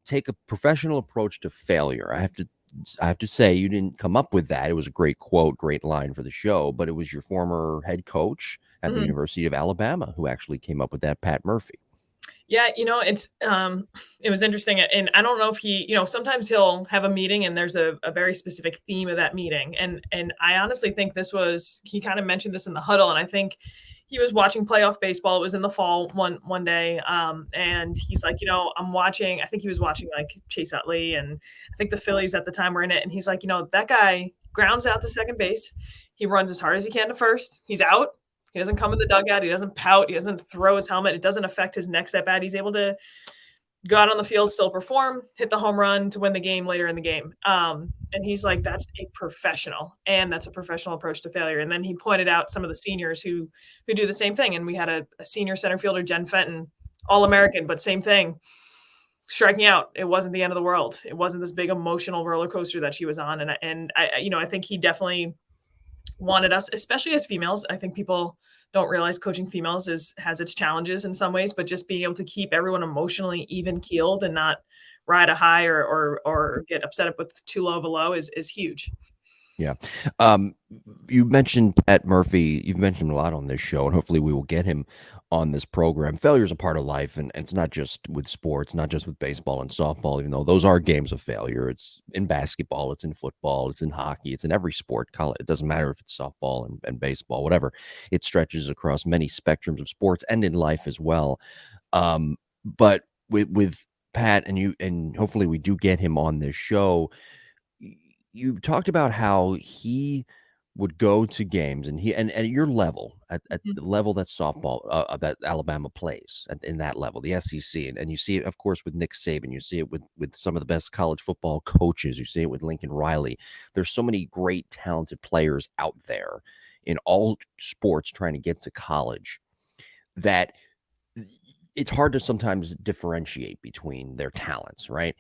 take a professional approach to failure. I have to say you didn't come up with that. It was a great quote, great line for the show, but it was your former head coach at the Mhm. University of Alabama who actually came up with that, Pat Murphy. Yeah, it was interesting, and I don't know if sometimes he'll have a meeting and there's a very specific theme of that meeting, and I honestly think he kind of mentioned this in the huddle, and I think he was watching playoff baseball. It was in the fall one day, and he's like, I'm watching. I think he was watching like Chase Utley, and I think the Phillies at the time were in it, and he's like, that guy grounds out to second base. He runs as hard as he can to first. He's out. He doesn't come in the dugout. He doesn't pout. He doesn't throw his helmet. It doesn't affect his next at bat. He's able to go out on the field, still perform, hit the home run to win the game later in the game. And he's like, that's a professional, and that's a professional approach to failure. And then he pointed out some of the seniors who do the same thing. And we had a senior center fielder, Jen Fenton, All American, but same thing. Striking out, it wasn't the end of the world. It wasn't this big emotional roller coaster that she was on. And I think he definitely wanted us, especially as females. I think people don't realize coaching females has its challenges in some ways, but just being able to keep everyone emotionally even keeled and not ride a high or get upset with too low of a low is huge. Yeah. Um, you mentioned Pat Murphy. You've mentioned him a lot on this show, and hopefully we will get him on this program. Failure is a part of life, and it's not just with sports, not just with baseball and softball, even though those are games of failure. It's in basketball, it's in football, it's in hockey, it's in every sport. College, it doesn't matter if it's softball and baseball, whatever. It stretches across many spectrums of sports and in life as well. But with Pat and you, and hopefully we do get him on this show. You talked about how he would go to games and he and at your level, at Mhm. the level that softball that Alabama plays in that level, the SEC, and you see it, of course, with Nick Saban. You see it with some of the best college football coaches. You see it with Lincoln Riley. There's so many great, talented players out there in all sports trying to get to college that it's hard to sometimes differentiate between their talents, right?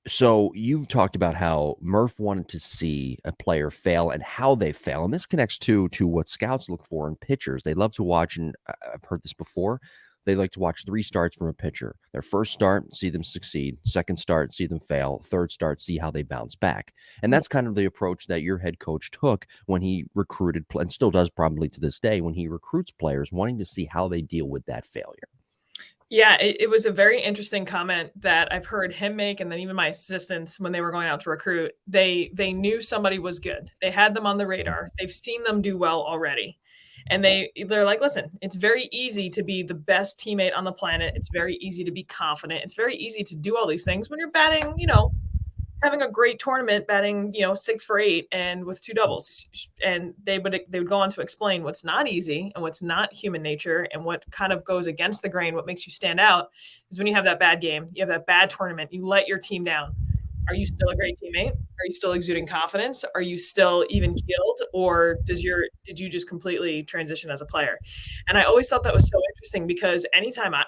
So you've talked about how Murph wanted to see a player fail and how they fail, and this connects to what scouts look for in pitchers. They love to watch, and I've heard this before. They like to watch three starts from a pitcher. Their first start, see them succeed. Second start, see them fail. Third start, see how they bounce back. And that's kind of the approach that your head coach took when he recruited, and still does probably to this day, when he recruits players, wanting to see how they deal with that failure. Yeah, it was a very interesting comment that I've heard him make, and then even my assistants when they were going out to recruit, they knew somebody was good. They had them on the radar. They've seen them do well already. And they're like, listen, it's very easy to be the best teammate on the planet. It's very easy to be confident. It's very easy to do all these things when you're batting, having a great tournament, batting 6 for 8 and with two doubles. And they would go on to explain what's not easy and what's not human nature and what kind of goes against the grain. What makes you stand out is when you have that bad game, you have that bad tournament, you let your team down. Are you still a great teammate? Are you still exuding confidence? Are you still even keeled, or did you just completely transition as a player? And I always thought that was so interesting because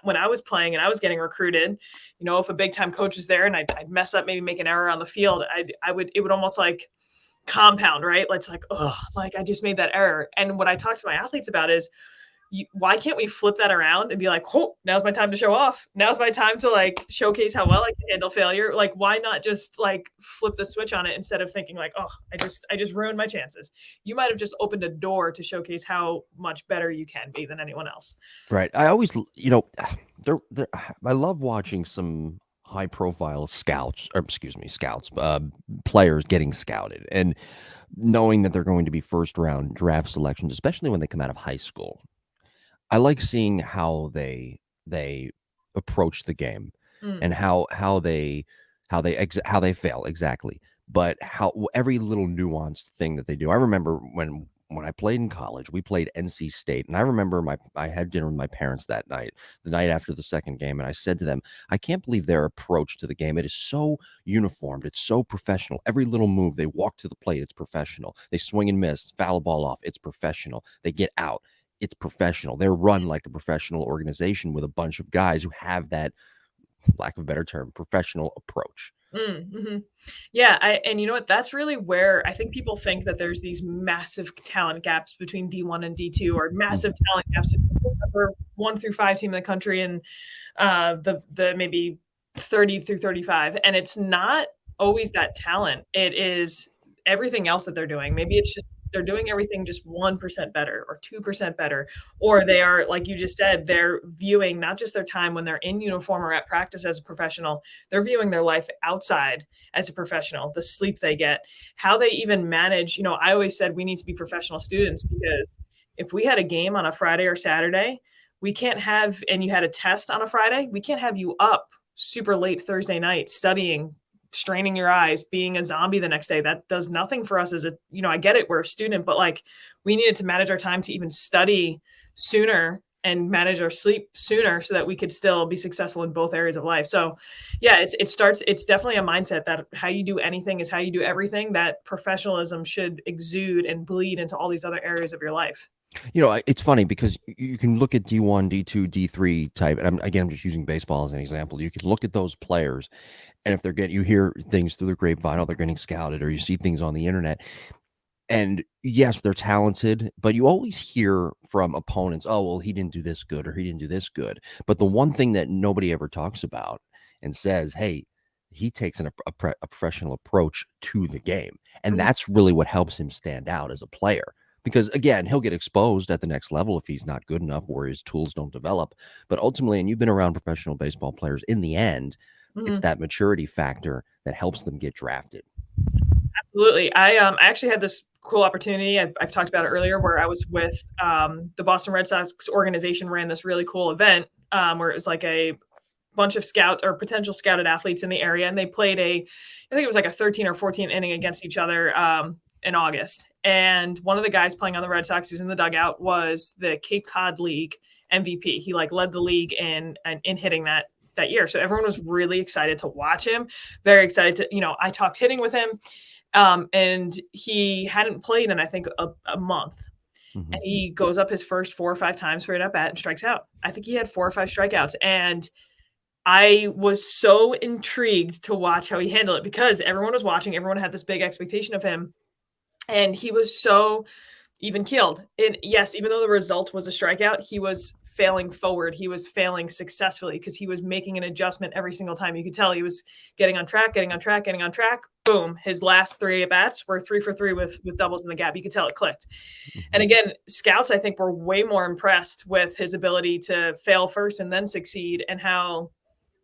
when I was playing and I was getting recruited, if a big time coach was there and I'd mess up, maybe make an error on the field, it would almost like compound, right? It's like, oh, like I just made that error. And what I talk to my athletes about is, why can't we flip that around and be like, oh, now's my time to show off. Now's my time to like showcase how well I can handle failure. Like, why not just like flip the switch on it instead of thinking like, oh, I just ruined my chances. You might have just opened a door to showcase how much better you can be than anyone else. Right. I always, there. I love watching some high profile scouts, or excuse me, scouts, players getting scouted, and knowing that they're going to be first round draft selections, especially when they come out of high school. I like seeing how they approach the game Mm. and how they fail exactly, but how every little nuanced thing that they do. I remember when I played in college, we played NC State, and I remember I had dinner with my parents that night, the night after the second game, and I said to them, "I can't believe their approach to the game. It is so uniformed. It's so professional. Every little move, they walk to the plate, it's professional. They swing and miss, foul a ball off, it's professional. They get out, it's professional. They're run like a professional organization with a bunch of guys who have that, lack of a better term, professional approach." Mhm. Yeah, and you know what? That's really where I think people think that there's these massive talent gaps between D1 and D2, or massive Mhm. talent gaps between the number 1 through 5 team in the country and the maybe 30 through 35, and it's not always that talent. It is everything else that they're doing. Maybe it's just they're doing everything just 1% better or 2% better, or they are, like you just said, they're viewing not just their time when they're in uniform or at practice as a professional, they're viewing their life outside as a professional, the sleep they get, how they even manage. I always said we need to be professional students because if we had a game on a Friday or Saturday, we can't have, and you had a test on a Friday, we can't have you up super late Thursday night studying, straining your eyes, being a zombie the next day. That does nothing for us as I get it, we're a student, but like we needed to manage our time to even study sooner and manage our sleep sooner so that we could still be successful in both areas of life. So yeah, it's definitely a mindset that how you do anything is how you do everything. That professionalism should exude and bleed into all these other areas of your life. It's funny because you can look at D1, D2, D3 type, and I'm just using baseball as an example. You can look at those players, and if you hear things through the grapevine, oh, they're getting scouted, or you see things on the internet. And yes, they're talented, but you always hear from opponents, oh, well, he didn't do this good or he didn't do this good. But the one thing that nobody ever talks about and says, hey, he takes a professional approach to the game. And Mhm. that's really what helps him stand out as a player. Because again, he'll get exposed at the next level if he's not good enough or his tools don't develop. But ultimately, and you've been around professional baseball players, in the end, it's Mhm. that maturity factor that helps them get drafted. Absolutely. I actually had this cool opportunity. I've talked about it earlier, where I was with the Boston Red Sox organization ran this really cool event where it was like a bunch of scout or potential scouted athletes in the area, and they played I think it was like a 13 or 14 inning against each other in August. And one of the guys playing on the Red Sox who's in the dugout was the Cape Cod League MVP. He like led the league in hitting that year. So everyone was really excited to watch him, very excited to, I talked hitting with him. And he hadn't played in, I think, a month. Hmm. And he goes up his first 4 or 5 times for an at bat and strikes out. I think he had 4 or 5 strikeouts. And I was so intrigued to watch how he handled it because everyone was watching. Everyone had this big expectation of him. And he was so even keeled. And yes, even though the result was a strikeout, he was failing forward. He was failing successfully because he was making an adjustment every single time. You could tell he was getting on track, getting on track, getting on track. Boom. His last 3 at bats were 3 for 3 with doubles in the gap. You could tell it clicked. And Hmm. again, scouts, I think, were way more impressed with his ability to fail first and then succeed and how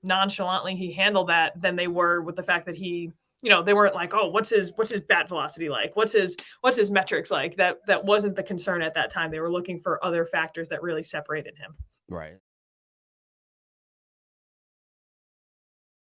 nonchalantly he handled that than they were with the fact that they weren't like, oh, what's his bat velocity like, what's his metrics like. That wasn't the concern at that time. They were looking for other factors that really separated him. Right.